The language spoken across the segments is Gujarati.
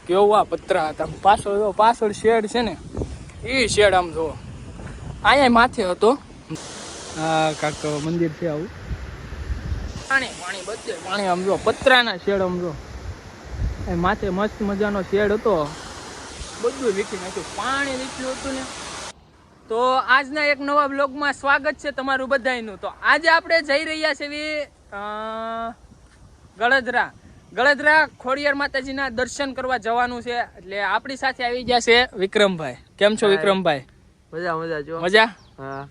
કેવા પતરા હતા પાછળ શેડ છે ને એ શેડ આમ જો અહીંયા માથે હતો. હા કાક મંદિર છે આવું પાણી બધે પાણી આમ જો પતરાના શેડ આમ જો માથે મસ્ત મજાનો શેડ હતો બધું વીખી નાખ્યું પાણી નીકળ્યું હતું ને. તો આજના એક નવા બ્લોગમાં સ્વાગત છે તમારું બધાયનું. તો આજે આપણે જઈ રહ્યા છીએ ગળદરા ખોડિયાર માતાજીના દર્શન કરવા જવાનું છે. એટલે આપણી સાથે આવી ગયા છે વિક્રમભાઈ. કેમ છો વિક્રમભાઈ? મજા. હા.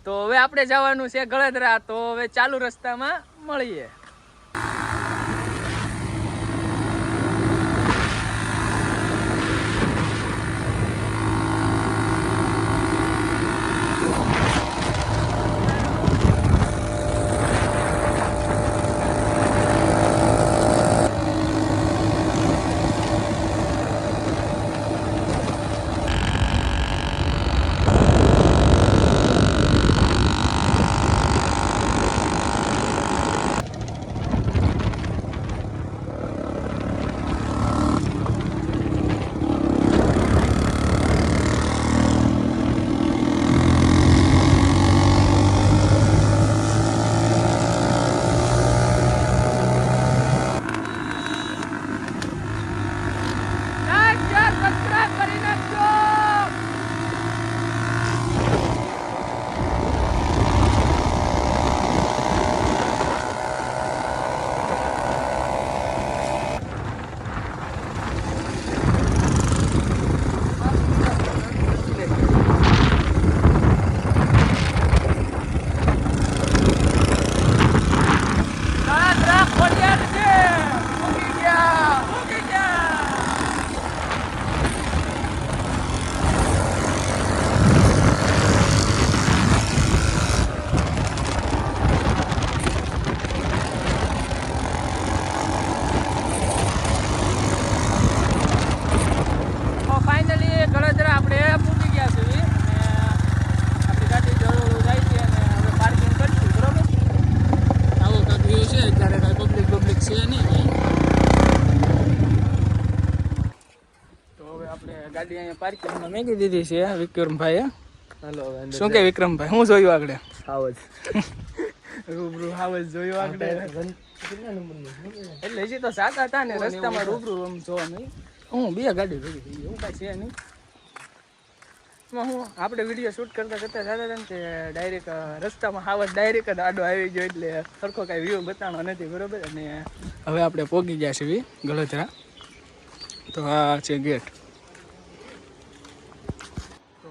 તો હવે આપણે જવાનું છે ગળદરા. તો હવે ચાલુ રસ્તામાં મળીએ. ગાડી અહીંયા પાર્કિંગમાં મેકી દીધી છે વિક્રમભાઈ. હાલો શું કે વિક્રમભાઈ શું જોયું આગળ? હાવજ રૂબરૂ હાવજ જોયું આગળ. એટલે હજી તો સાતા હતા ને રસ્તામાં રૂબરૂ આમ જોવા નહીં. હું બે ગાડી ભેગી થઈ ગઈ. હું કાંઈ છે નહીં. હું આપણે વિડીયો શૂટ કરતા જતા હતા ને તે ડાયરેક્ટ રસ્તામાં હાવજ ડાયરેક્ટ જ આડો આવી ગયો. એટલે સરખો કાંઈ વ્યૂ બતાવવાનો નથી બરોબર. અને હવે આપણે પહોંચી ગયા છીએ ગળદરા. તો આ છે ગેટ.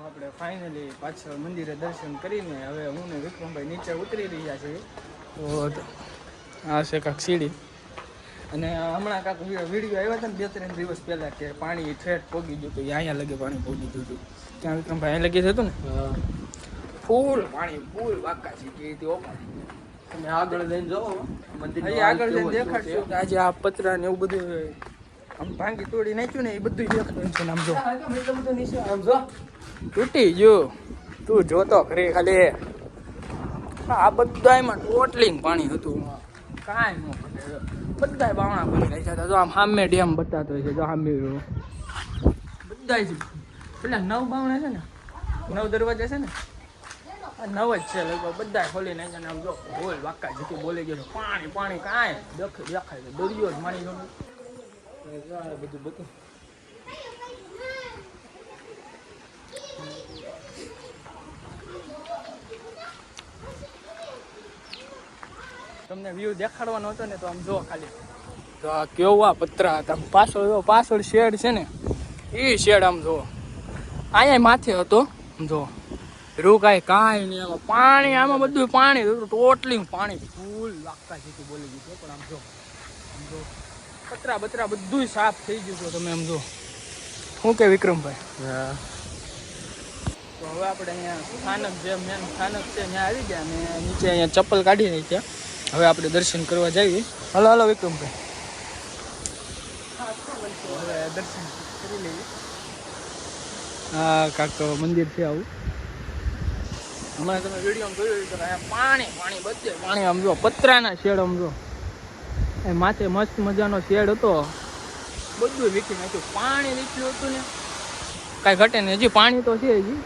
આપણે ફાઇનલી પાછળ મંદિરે દર્શન કરીને હવે હું ને વિક્રમભાઈ નીચે ઉતરી રહ્યા છીએ. તો આ છે કાંક સીડી. અને હમણાં કાંક વિડીયો આવ્યા હતા ને 2-3 દિવસ પહેલાં કે પાણી ઠેઠ પોગી ગયું હતું. અહીંયા લગે પાણી પોગી ગયું હતું. ત્યાં વિક્રમભાઈ અહીં લગી હતું ને ફૂલ પાણી ફૂલ વાકા છે. તમે આગળ લઈને જાઓ મંદિર આગળ જઈને દેખાડશું કે આજે આ પતરા ને એવું બધું આમ ભાંગી તોડી નાખ્યું ને એ બધું દેખાડ્યું છે. આમ જો આમ જો તૂટી ગયું. તું જોતો ખરી ખાલી. આ બધામાં ટોટલિંગ પાણી હતું. કાંઈ ન બધા બાવણા ભરી રહ્યા હતા. જો આમ સામે ડેમ બતાતો હોય છે. જો સામે બધા જ પેલા 9 બાવણા છે ને 9 દરવાજા છે ને આ 9 જ છે લગભગ. બધા ખોલી નાખ્યા ને આમ જો બોલ વાકા જતી બોલી ગયો. પાણી પાણી કાંઈ દેખાય છે. દરિયો જ માણી ગયો બધું. તમને વ્યૂ દેખાડવાનો હતો ને તો આમ જો ખાલી. તો આ કેવા પતરા હતા પાછળ શેડ છે ને એ શેડ આમ જો અહીંયા માથે હતો. જો રોકાય કાંઈ નહીં. આમાં પાણી આમાં બધું પાણી ટોટલી પાણી ફૂલ લાગતા છે બોલી ગયું. પણ આમ જો પતરા બતરા બધું સાફ થઈ ગયું છે. તમે આમ જો શું કે વિક્રમભાઈ? હા. તો હવે આપણે અહીંયા સ્થાનક જે મેન સ્થાનક છે ત્યાં આવી ગયા. અને નીચે અહીંયા ચપ્પલ કાઢી નાખ્યા. હવે આપણે દર્શન કરવા જઈએ. હાલો વિક્રમભાઈ હવે દર્શન કરી લઈએ. હા કાક મંદિર છે આવું. હમણાં તમે વિડીયોમાં જોયું તો અહીંયા પાણી બધે પાણી આમ જો પતરાના શેડ આમ જો માથે મસ્ત મજાનો શેડ હતો. બધું વીખી નાખ્યું. પાણી એટલું હતું ને કાંઈ ઘટે નહીં. હજી પાણી તો છે હજી,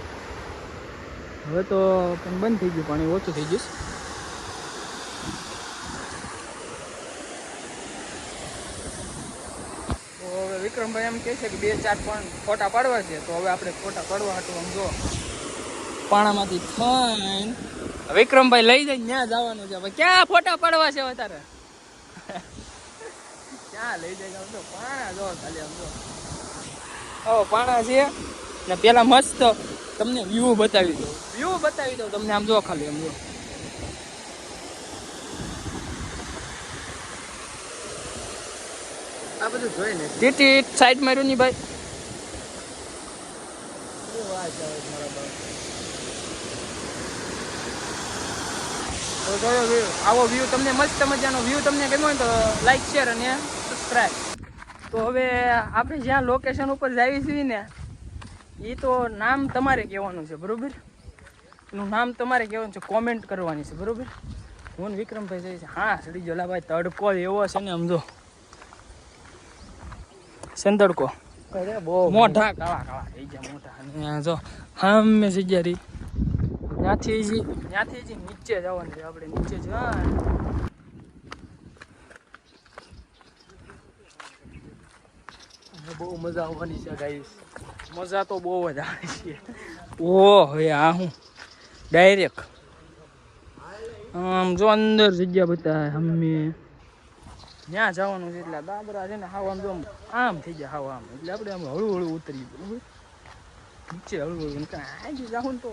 હવે તો પણ બંધ થઈ ગયું, પાણી ઓછું થઈ ગયું. તો હવે વિક્રમભાઈ એમ કહે છે કે 2-4 ફોટા પાડવા છે, તો હવે આપણે ફોટા પાડવા હતું. આમ જો પાણામાંથી થઈને વિક્રમભાઈ લઈ જઈને ત્યાં જવાનું છે. ભાઈ ક્યાં ફોટા પાડવા છે અત્યારે? ક્યાં લઈ જાય? આમ તો પાણા જો ખાલી, આમ જો પાણા છે ને. પેલા મસ્ત તમને વ્યૂ બતાવી દઉં તમને. આમ જો ખાલી, આમ જો આ બધું જોઈ ને ટીટી સાઈડ માર્યું ની ભાઈ. તો જોયો વ્યૂ, આવો વ્યૂ તમને મસ્ત મજાનો વ્યૂ તમને ગમ્યો હોય તો લાઈક શેર અને સબસ્ક્રાઈબ. તો હવે આપણે જ્યાં લોકેશન ઉપર જઈએ છીએ ને, એ તો નામ તમારે કહેવાનું છે, બરોબર? એનું નામ તમારે કહેવાનું છે, કોમેન્ટ કરવાની છે, બરોબર? હું વિક્રમભાઈ જઈએ છે. હા સડી ગયો ભાઈ, તડકો એવો છે ને, સમજો સંતડકો બહુ મોટા કાળા થઈ ગયા મોટા. અને જો હામે જગ્યા રહી, ત્યાંથી નીચે જવાનું છે આપણે. નીચે જવાનું બહુ મજા આવવાની છે ગાઈસ. મજા તો બહુ જ આવે છે. ઓહ હવે આ હું ડાયરેક્ટ આમ જો અંદર જગ્યા બતાવે અમે ત્યાં જવાનું છે. એટલે દાદરા છે ને હાવ આમ જો આમ થઈ જાય, હાવ આમ. એટલે આપણે આમ હળવું હળવું ઉતરીએ, બરાબર? નીચે હળવું હળવું આજે જાઉં તો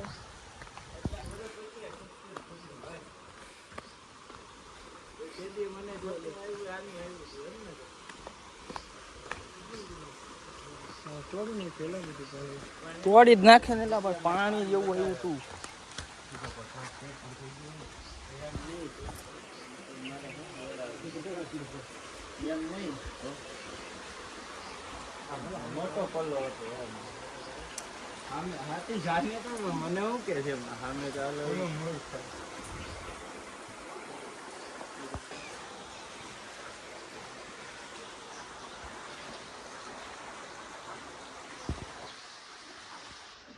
તોડી જ નાખે ને. એટલે પાણી જેવું એવું તું મોટો પલ્લો હતો. હાથી જાને તો મને શું કે છે સામે ચાલો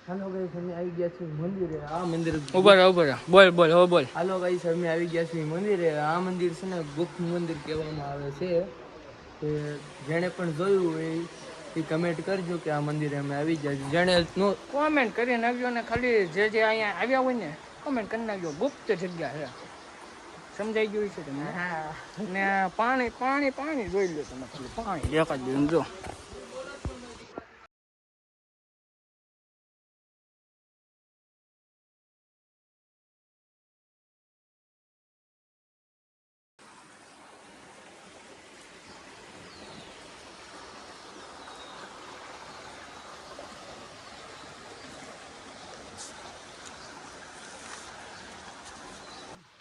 હાલો ગાઈસ અમે આવી ગયા છીએ મંદિરે. આ મંદિર ઉભા બોલ હવે બોલ. હાલો ગાઈસ અમે આવી ગયા છીએ મંદિરે. આ મંદિર છે ને ગુપ્ત મંદિર કહેવામાં આવે છે. જેણે પણ જોયું હોય એ કમેન્ટ કરજો કે આ મંદિરે અમે આવી ગયા. જેણે કોમેન્ટ કરી નાખજો ને. ખાલી જે અહીંયા આવ્યા હોય ને કોમેન્ટ કરી નાખજો. ગુપ્ત જગ્યા છે, સમજાઈ ગયું છે તમને? ને પાણી જોઈ લો તમે. ખાલી પાણી દેખાડ દો જો.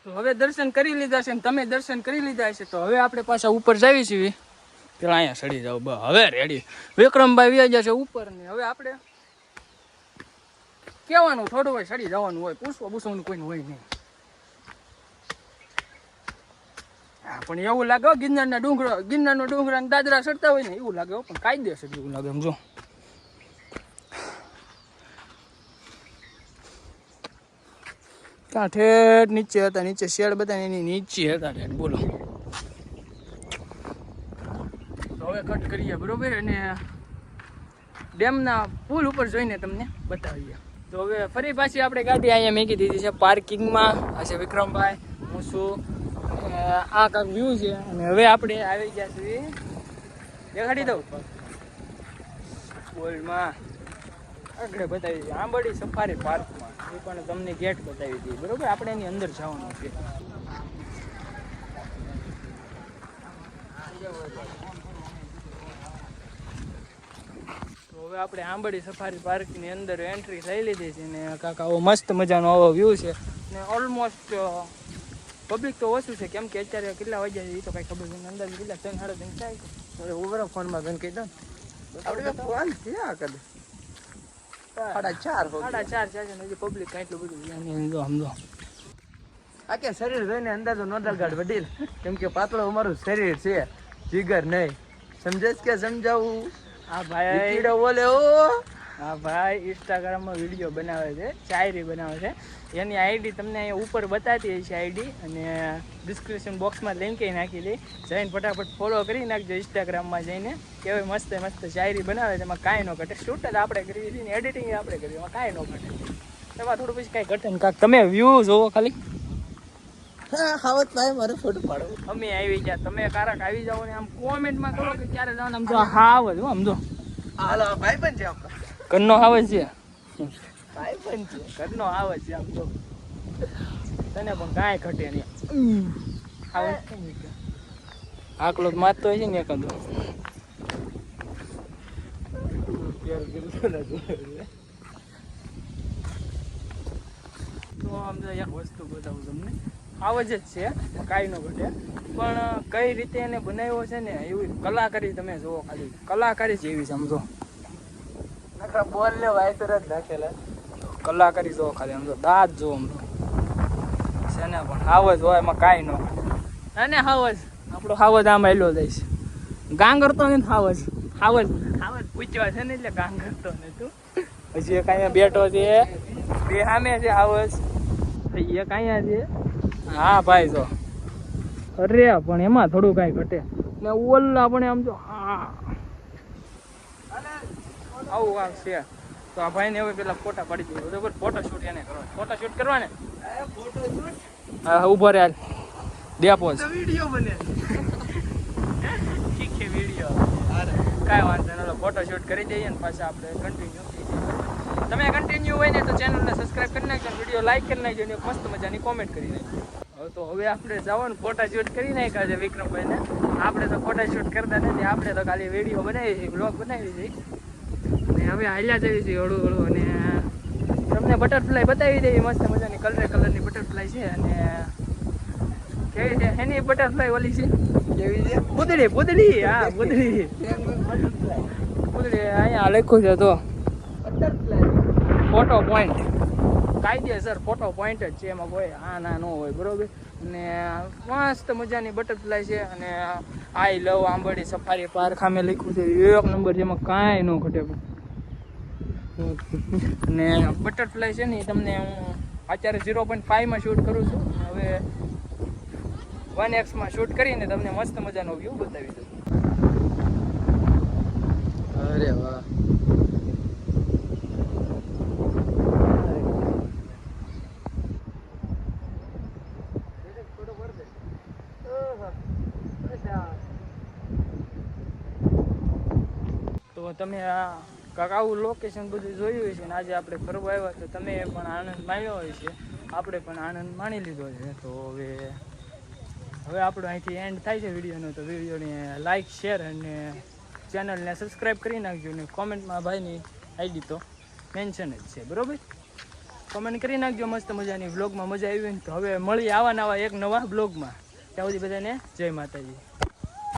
તો હવે દર્શન કરી લીધા છે ને તમે દર્શન કરી લીધા છે. તો હવે આપણે પાછા ઉપર જઈએ છીએ. પેલા અહીંયા ચડી જાવ. હવે રેડી વિક્રમભાઈ વ્યાજા છે ઉપર ને. હવે આપણે કહેવાનું થોડું હોય, ચડી જવાનું હોય, પૂછવાનું કોઈને હોય નહીં. હા પણ એવું લાગે ગિરનારનો ડુંગર અને દાદરા ચડતા હોય ને એવું લાગે, પણ કાયદેસર એવું લાગે. એમ જો ત્યાં ઠેઠ નીચે હતા, નીચે શેડ બધા એની નીચે હતા ઠેઠ. બોલો તો હવે કટ કરીએ, બરોબર? અને ડેમના પુલ ઉપર જોઈને તમને બતાવીએ. તો હવે ફરી પાછી આપણે ગાડી અહીંયા મૂકી દીધી છે પાર્કિંગમાં. આ છે વિક્રમભાઈ, હું છું. આ કાંક વ્યૂ છે. અને હવે આપણે આવી ગયા છીએ, દેખાડી દઉં બોલમાં આગળ બતાવી દીધી આંબડી સફારી પાર્કમાં. એ પણ તમને ગેટ બતાવી દીધી, બરોબર? આપણે એની અંદર જવાનું છે. તો હવે આપણે આંબડી સફારી પાર્કની અંદર એન્ટ્રી લઈ લીધી છે. ને કાંક આવો મસ્ત મજાનો આવો વ્યૂ છે. ને ઓલમોસ્ટ પબ્લિક તો ઓછું છે, કેમ કે અત્યારે કેટલા વાગ્યા છે એ તો કઈ ખબર નથી. અંદાજ કેટલા 3-3:30 થાય. ઓવર ફોનમાં ગણ કહી દો આપણે ફોન થયા કદ 4:30 છે ને હજી પબ્લિક એટલું બધું જો સમજો. આ કે શરીર જોઈને અંદાજો નો દલગાડ વડીલ, કેમ કે પાતળો અમારું શરીર છે, જીગર નહીં. સમજેશ કે સમજાવું? હા ભાઈ બોલે ઓ. હા ભાઈ ઇન્સ્ટાગ્રામમાં વિડીયો બનાવે છે, શાયરી બનાવે છે. એની આઈડી તમને અહીંયા ઉપર બતાતી હશે આઈડી, અને ડિસ્ક્રિપ્શન બોક્સમાં લિંક નાખી દઈ. જઈને ફટાફટ ફોલો કરી નાખજો ઇન્સ્ટાગ્રામમાં જઈને. કેવી મસ્ત મસ્ત શાયરી બનાવે છે, એમાં કાંઈ ન ઘટે. શૂટ જ આપણે કરીએ છીએ ને એડિટિંગ આપણે કરીએ, એમાં કાંઈ ન ઘટે. એમાં થોડું પછી કાંઈ ઘટે ને કાંઈક તમે વ્યૂ જોવો ખાલી. હા હાવત ભાઈ મારો ફોટો પાડો. અમે આવી ગયા, તમે કારક આવી જાઓ ને આમ કોમેન્ટમાં કરો કે ક્યારે જવાનું. આમ જો હાવ જ આમ જો હાલો ભાઈ પણ છે આપણો. ઘરનો હાવ જ છે, ભાઈ પણ છે. ઘરનો હાવ જ છે આમ જો. તને પણ કાંઈ ઘટે નહીં. હાવ આકલો મારતો હોય છે ને એકાદો. તો આમ તો એક વસ્તુ બતાવું તમને. આવાજ જ છે, કાંઈ ન ઘટે. પણ કઈ રીતે એને બનાવ્યો છે ને, એવી કલાકારી તમે જુઓ ખાલી. કલાકારી જ એવી સમજો. નકરા બોલ ને વાયસર જ નાખેલા. કલાકારી જુઓ ખાલી આમ જો. દાંત જુઓ આમ છે ને પણ હાવજ હોય એમાં કાંઈ ન ઘટે. અને હાવજ આપણો હાવજ આમ હેલો જાય છે. ગાંગર તો નથી હાવજ. હાવજ પૂછવા છે ને એટલે ગાંગર તો નથી. પછી એક અહીંયા બેઠો છે, બે સામે છે હાવજ. એક અહીંયા છે. હા ભાઈ જો. અરે પણ એમાં થોડું કાંઈ ઘટે ને. ઓલા પણ આમ જો હા આવું આમ છે. તો આ ભાઈને હવે પેલા ફોટા પાડી દઈએ બરોબર. ફોટો શૂટ એને કરો. ફોટો શૂટ કરવા ને. હા ઉભો રે હાલ દે પોઝ. વિડિયો બને. ઠીક છે વિડીયો. કાંઈ વાંધો નહીં. ફોટો શૂટ કરી દઈએ ને પાછા આપણે કન્ટિન્યુ થઈ જઈએ. તમે કન્ટિન્યુ હોય ને તો ચેનલને સબસ્ક્રાઈબ કરી નાખજો, વિડીયો લાઈક કરી નાખજો અને મસ્ત મજાની કોમેન્ટ કરી નાખજો. તો હવે આપણે જવાનું ફોટા શૂટ કરી નાખ્યા છે વિક્રમભાઈને. આપણે તો ફોટા શૂટ કરતા નથી, આપણે તો ખાલી વિડીયો બનાવી છીએ, બ્લોગ બનાવી છીએ. અને હવે હાલ્યા જઈએ છીએ હળું હળું. અને તમને બટરફ્લાય બતાવી દેવી મસ્ત મજાની કલરની બટરફ્લાય છે. અને કેવી છે એની બટરફ્લાય ઓલી છે કેવી છે? પૂતળી પૂતળી. હા પૂતળી પૂતળી. અહીંયા લખ્યું છે તો ફોટો પોઈન્ટ. કાયદેસર ફોટો પોઈન્ટ જ છે, એમાં કોઈ હા ના ન હોય બરોબર. અને મસ્ત મજાની બટરફ્લાય છે. અને આઈ લવ આંબરડી સફારી પાર્ક સામે લખ્યું છે. એક નંબર છે, એમાં કાંઈ ન ઘટે. અને બટરફ્લાય છે ને તમને હું અત્યારે 0.5માં શૂટ કરું છું. હવે 1x માં શૂટ કરીને તમને મસ્ત મજાનો વ્યૂ બતાવી દઉં. અરે વાહ. તો તમે આ કાકાવું લોકેશન બધું જોયું છે ને આજે આપણે ફરવા આવ્યા તો તમે પણ આનંદ માણ્યો હોય છે, આપણે પણ આનંદ માણી લીધો છે. તો હવે આપણો અહીંથી એન્ડ થાય છે વિડીયોનો. તો વિડીયોને લાઇક શેર અને ચેનલને સબસ્ક્રાઈબ કરી નાખજો. ને કોમેન્ટમાં ભાઈની આઈડી તો મેન્શન જ છે બરાબર. કોમેન્ટ કરી નાખજો મસ્ત મજાની. વ્લોગમાં મજા આવી ને તો હવે મળીએ આવા નવા એક નવા બ્લોગમાં. ત્યાં સુધી બધાને જય માતાજી.